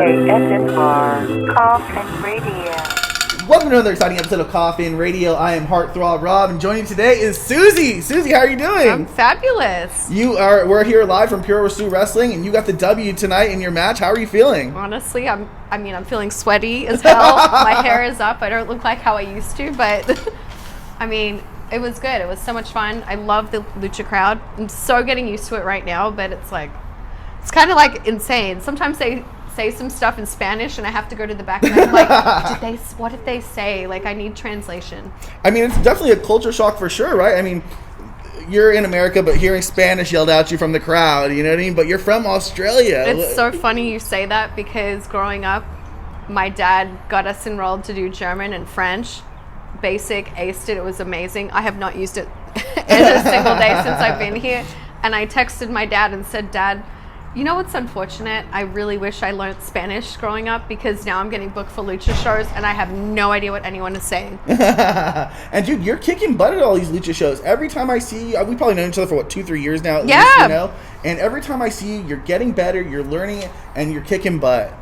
ASMR Coffin Radio. Welcome to another exciting episode of Coffin Radio. I am Heartthrob Rob, and joining today is Susie. Susie, how are you doing? I'm fabulous. We're here live from Puroresu Wrestling, and you got the W tonight in your match. How are you feeling? Honestly, I'm feeling sweaty as hell. My hair is up. I don't look like how I used to, but I mean, it was good. It was so much fun. I love the Lucha crowd. I'm so getting used to it right now, but it's kind of like insane. Sometimes they say some stuff in Spanish and I have to go to the back and I'm like, what did they say? Like, I need translation. I mean, it's definitely a culture shock for sure, right? I mean, you're in America, but hearing Spanish yelled out at you from the crowd, you know what I mean? But you're from Australia. It's so funny you say that because growing up, my dad got us enrolled to do German and French. Basic, aced it. It was amazing. I have not used it in a single day since I've been here. And I texted my dad and said, Dad, you know what's unfortunate? I really wish I learned Spanish growing up because now I'm getting booked for lucha shows and I have no idea what anyone is saying. And dude, you're kicking butt at all these lucha shows. Every time I see you, we probably known each other for 2-3 years now at least, you know? And every time I see you, you're getting better, you're learning it, and you're kicking butt.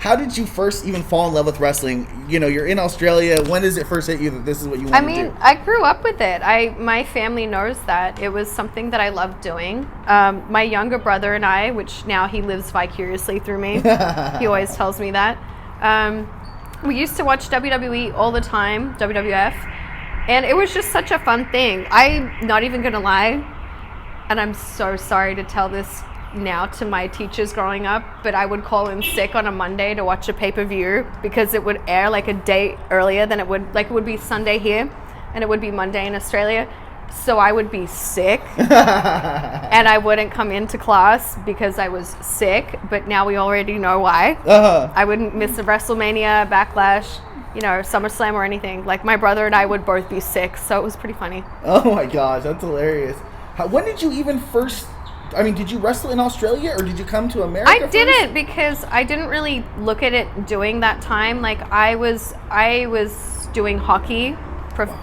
How did you first even fall in love with wrestling? You know, you're in Australia. When does it first hit you that this is what you want to do? I grew up with it. My family knows that. It was something that I loved doing. My younger brother and I, which now he lives vicariously through me. He always tells me that. We used to watch WWE all the time, WWF. And it was just such a fun thing. I'm not even going to lie. And I'm so sorry to tell this now to my teachers growing up, but I would call in sick on a Monday to watch a pay-per-view because it would air like a day earlier than it would be Sunday here and it would be Monday in Australia. So I would be sick and I wouldn't come into class because I was sick, but now we already know why. I wouldn't miss a WrestleMania, Backlash, you know, SummerSlam or anything. Like, my brother and I would both be sick, so it was pretty funny. Oh my gosh, that's hilarious. When did you even did you wrestle in Australia or did you come to America I didn't because I didn't really look at it doing that time. Like, I was doing hockey.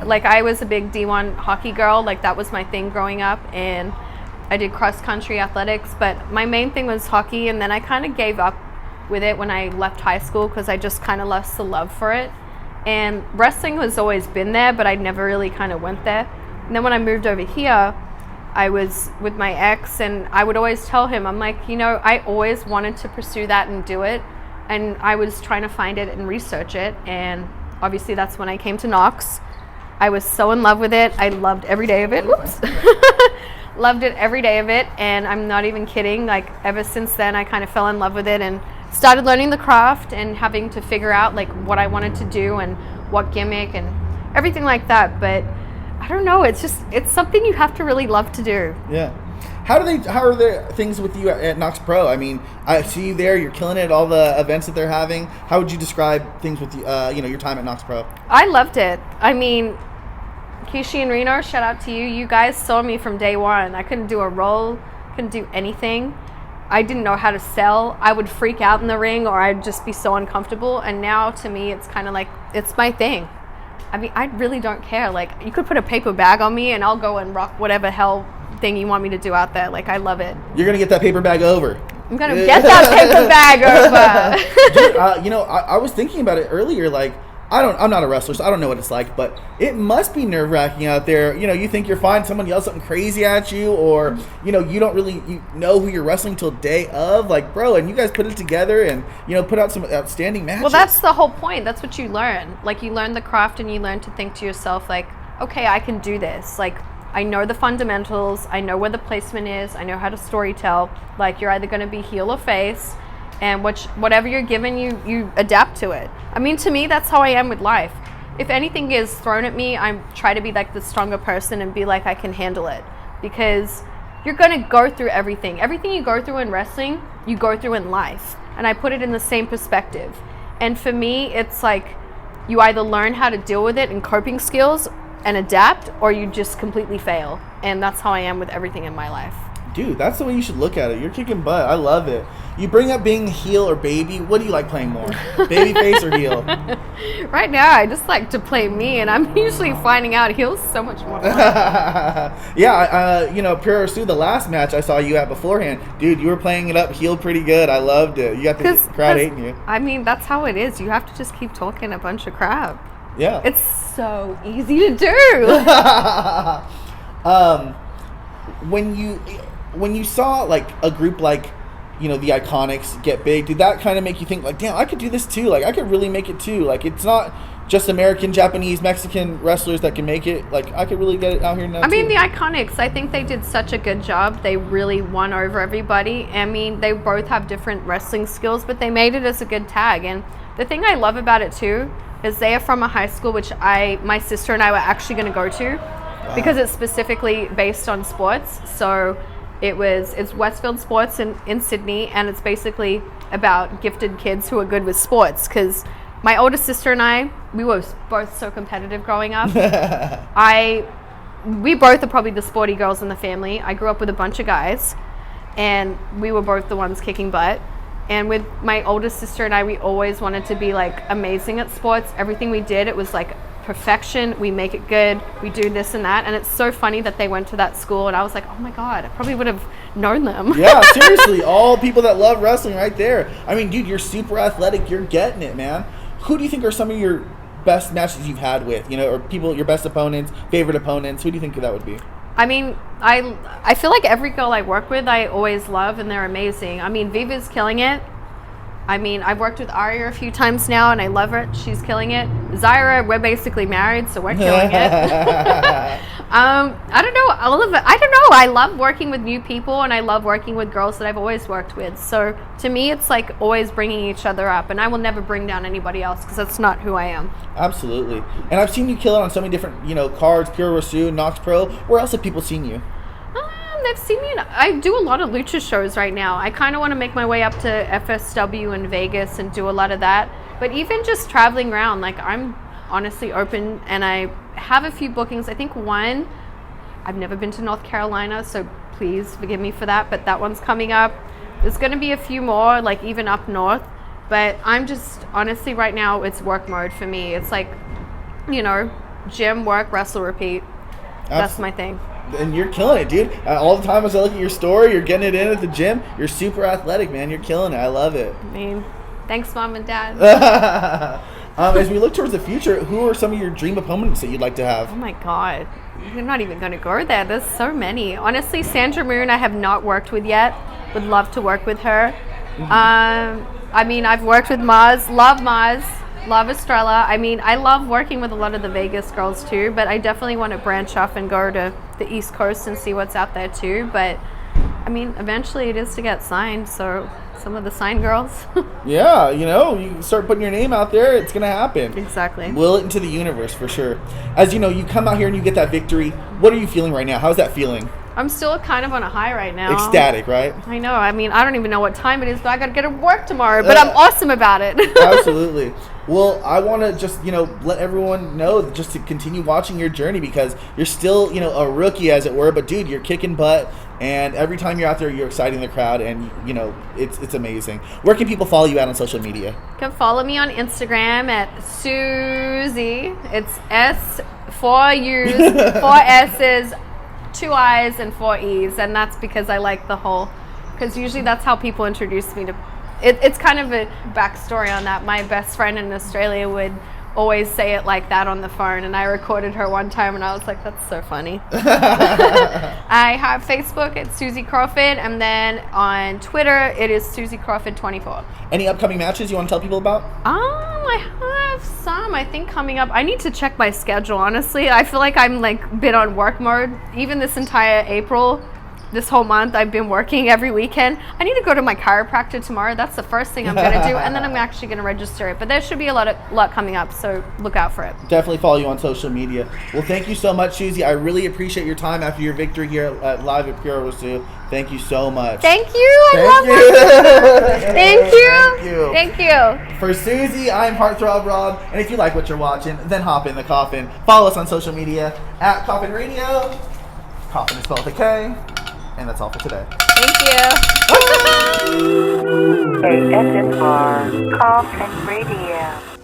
Like, I was a big D1 hockey girl. Like, that was my thing growing up. And I did cross-country athletics. But my main thing was hockey. And then I kind of gave up with it when I left high school because I just kind of lost the love for it. And wrestling has always been there, but I never really kind of went there. And then when I moved over here, I was with my ex and I would always tell him, I'm like, you know, I always wanted to pursue that and do it. And I was trying to find it and research it. And obviously that's when I came to Knokx. I was so in love with it. I loved every day of it. Whoops. Loved it every day of it. And I'm not even kidding. Like, ever since then, I kind of fell in love with it and started learning the craft and having to figure out like what I wanted to do and what gimmick and everything like that. But I don't know. It's something you have to really love to do. Yeah. How are the things with you at KnokxPro? I mean, I see you there. You're killing it at all the events that they're having. How would you describe things with your time at KnokxPro? I loved it. I mean, Kishi and Reno, shout out to you. You guys saw me from day one. I couldn't do a roll, couldn't do anything. I didn't know how to sell. I would freak out in the ring or I'd just be so uncomfortable. And now to me, it's kind of like, it's my thing. I mean, I really don't care. Like, you could put a paper bag on me and I'll go and rock whatever hell thing you want me to do out there. Like, I love it. You're going to get that paper bag over. I'm going to get that paper bag over. Dude, I was thinking about it earlier. Like, I'm not a wrestler, so I don't know what it's like, but it must be nerve-wracking out there. You know, you think you're fine, someone yells something crazy at you, or, you know, you don't really know who you're wrestling till day of. Like, bro, and you guys put it together and, you know, put out some outstanding matches. Well, that's the whole point. That's what you learn. Like, you learn the craft and you learn to think to yourself, like, okay, I can do this. Like, I know the fundamentals. I know where the placement is. I know how to storytell. Like, you're either going to be heel or face. And whatever you're given, you adapt to it. I mean, to me, that's how I am with life. If anything is thrown at me, I try to be like the stronger person and be like, I can handle it. Because you're going to go through everything. Everything you go through in wrestling, you go through in life. And I put it in the same perspective. And for me, it's like you either learn how to deal with it and coping skills and adapt, or you just completely fail. And that's how I am with everything in my life. Dude, that's the way you should look at it. You're kicking butt. I love it. You bring up being heel or baby. What do you like playing more? Baby face or heel? Right now, I just like to play me, and I'm usually finding out heel's so much more fun. Yeah, Puroresu, the last match I saw you at beforehand, dude, you were playing it up heel pretty good. I loved it. You got the crowd hating you. I mean, that's how it is. You have to just keep talking a bunch of crap. Yeah. It's so easy to do. When you saw like a group like, the IIconics get big, did that kind of make you think like, damn, I could do this too? Like, I could really make it too. Like, it's not just American, Japanese, Mexican wrestlers that can make it. Like, I could really get it out here now. I mean, the IIconics, I think they did such a good job. They really won over everybody. I mean, they both have different wrestling skills, but they made it as a good tag. And the thing I love about it too is they are from a high school which my sister and I were actually going to go to. Wow. Because it's specifically based on sports. So it's Westfield Sports in Sydney, and it's basically about gifted kids who are good with sports. Because my older sister and I, we were both so competitive growing up. We both are probably the sporty girls in the family. I grew up with a bunch of guys, and we were both the ones kicking butt. And with my older sister and I, we always wanted to be like amazing at sports. Everything we did, it was like perfection. We make it good. We do this and that. And it's so funny that they went to that school, and I was like, oh my God, I probably would have known them. Yeah, seriously. All people that love wrestling right there. I mean, dude, you're super athletic. You're getting it, man. Who do you think are some of your best matches you've had with, or people, your best opponents, favorite opponents? Who do you think that would be? I mean, I feel like every girl I work with, I always love, and they're amazing. I mean, Viva's killing it. I mean, I've worked with Aria a few times now, and I love her. She's killing it. Zyra, we're basically married, so we're killing it. I don't know. All of it. I don't know. I love working with new people, and I love working with girls that I've always worked with. So to me, it's like always bringing each other up, and I will never bring down anybody else because that's not who I am. Absolutely. And I've seen you kill it on so many different, cards, Puroresu, KnokxPro. Where else have people seen you? They've seen me. I do a lot of lucha shows right now. I kind of want to make my way up to FSW in Vegas and do a lot of that. But even just traveling around, like, I'm honestly open, and I have a few bookings. I think one, I've never been to North Carolina, so please forgive me for that, but that one's coming up. There's going to be a few more, like even up north. But I'm just, honestly, right now, it's work mode for me. It's like, gym, work, wrestle, repeat. That's my thing. And you're killing it, dude. All the time as I look at your story, you're getting it in at the gym. You're super athletic, man. You're killing it. I love it. I mean, thanks, Mom and Dad. As we look towards the future, who are some of your dream opponents that you'd like to have? Oh, my God. I'm not even going to go there. There's so many. Honestly, Sandra Moon I have not worked with yet. Would love to work with her. I mean, I've worked with Maz. Love Maz. Love Estrella. I mean, I love working with a lot of the Vegas girls too, but I definitely want to branch off and go to the East Coast and see what's out there too. But I mean, eventually it is to get signed, so some of the signed girls. Yeah, you start putting your name out there, it's going to happen. Exactly. Will it into the universe for sure. As you come out here and you get that victory, what are you feeling right now? How's that feeling? I'm still kind of on a high right now. Ecstatic, right? I know. I mean, I don't even know what time it is, but I got to get to work tomorrow. But I'm awesome about it. Absolutely. Well, I want to just, let everyone know just to continue watching your journey because you're still, a rookie as it were. But, dude, you're kicking butt. And every time you're out there, you're exciting the crowd. And, it's amazing. Where can people follow you at on social media? You can follow me on Instagram at Susie. It's S, 4 U's, 4 S's, 2 I's, and 4 E's. And that's because I like the whole, because usually that's how people introduce me to. It's kind of a backstory on that. My best friend in Australia would always say it like that on the phone, and I recorded her one time, and I was like, that's so funny. I have Facebook, it's Susie Crawford, and then on Twitter, it is Susie Crawford 24. Any upcoming matches you want to tell people about? I have some, I think, coming up. I need to check my schedule, honestly. I feel like I'm like a bit on work mode. Even this entire April, this whole month, I've been working every weekend. I need to go to my chiropractor tomorrow. That's the first thing I'm going to do, and then I'm actually going to register it. But there should be a lot coming up, so look out for it. Definitely follow you on social media. Well, thank you so much, Susie. I really appreciate your time after your victory here at Live at Puroresu. Thank you so much. Thank you. I love it. Thank you. Thank you. For Susie, I'm Heartthrob Rob, and if you like what you're watching, then hop in the coffin. Follow us on social media at Coffin Radio. Coffin is spelled with a K. And that's all for today. Thank you. ASMR Coffin Radio.